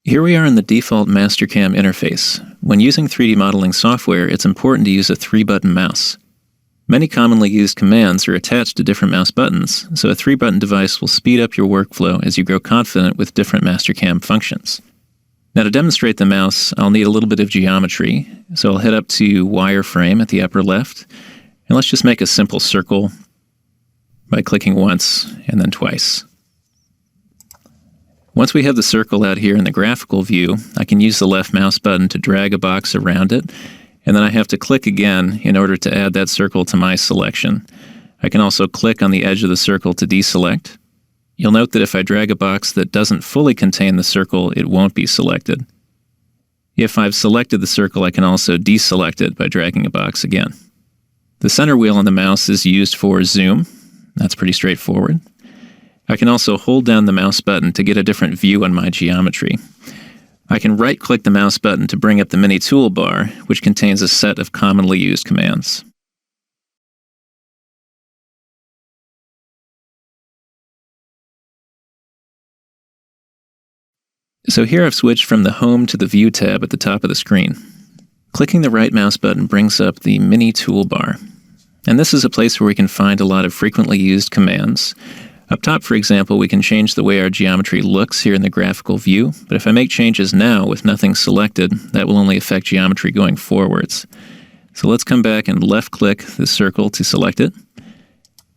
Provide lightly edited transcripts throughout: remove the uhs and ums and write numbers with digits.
Here we are in the default MasterCAM interface. When using 3D modeling software, it's important to use a 3-button mouse. Many commonly used commands are attached to different mouse buttons, so a 3-button device will speed up your workflow as you grow confident with different MasterCAM functions. Now to demonstrate the mouse, I'll need a little bit of geometry, so I'll head up to Wireframe at the upper left, and let's just make a simple circle by clicking once and then twice. Once we have the circle out here in the graphical view, I can use the left mouse button to drag a box around it, and then I have to click again in order to add that circle to my selection. I can also click on the edge of the circle to deselect. You'll note that if I drag a box that doesn't fully contain the circle, it won't be selected. If I've selected the circle, I can also deselect it by dragging a box again. The center wheel on the mouse is used for zoom. That's pretty straightforward. I can also hold down the mouse button to get a different view on my geometry. I can right-click the mouse button to bring up the mini toolbar, which contains a set of commonly used commands. So here I've switched from the Home to the View tab at the top of the screen. Clicking the right mouse button brings up the mini toolbar. And this is a place where we can find a lot of frequently used commands. Up top, for example, we can change the way our geometry looks here in the graphical view, but if I make changes now with nothing selected, that will only affect geometry going forwards. So let's come back and left-click the circle to select it.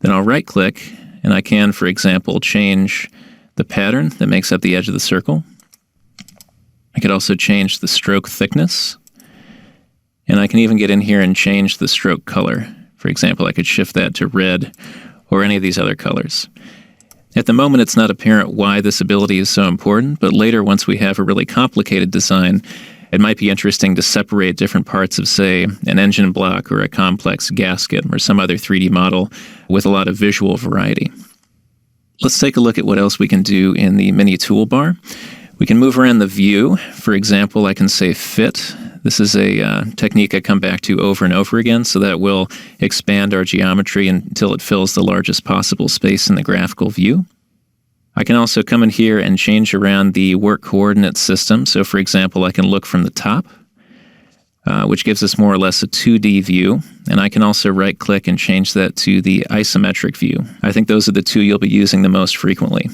Then I'll right-click, and I can, for example, change the pattern that makes up the edge of the circle. I could also change the stroke thickness, and I can even get in here and change the stroke color. For example, I could shift that to red or any of these other colors. At the moment, it's not apparent why this ability is so important, but later, once we have a really complicated design, it might be interesting to separate different parts of, say, an engine block or a complex gasket or some other 3D model with a lot of visual variety. Let's take a look at what else we can do in the mini toolbar. We can move around the view. For example, I can say Fit. This is a technique I come back to over and over again, so that will expand our geometry until it fills the largest possible space in the graphical view. I can also come in here and change around the work coordinate system. So for example, I can look from the top, which gives us more or less a 2D view. And I can also right-click and change that to the isometric view. I think those are the two you'll be using the most frequently.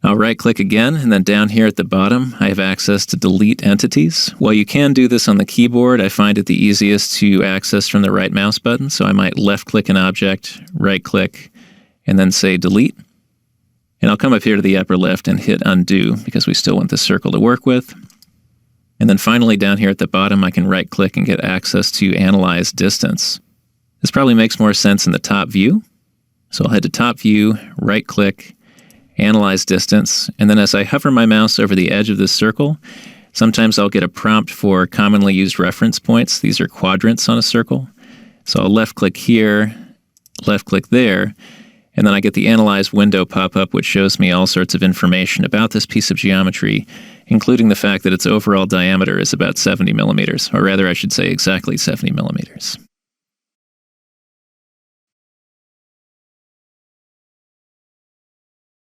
I'll right-click again, and then down here at the bottom, I have access to delete entities. While you can do this on the keyboard, I find it the easiest to access from the right mouse button, so I might left-click an object, right-click, and then say delete. And I'll come up here to the upper left and hit undo, because we still want the circle to work with. And then finally, down here at the bottom, I can right-click and get access to analyze distance. This probably makes more sense in the top view. So I'll head to top view, right-click, analyze distance, and then as I hover my mouse over the edge of this circle, sometimes I'll get a prompt for commonly used reference points. These are quadrants on a circle. So I'll left-click here, left-click there, and then I get the Analyze window pop up, which shows me all sorts of information about this piece of geometry, including the fact that its overall diameter is about 70 millimeters, or rather I should say exactly 70 millimeters.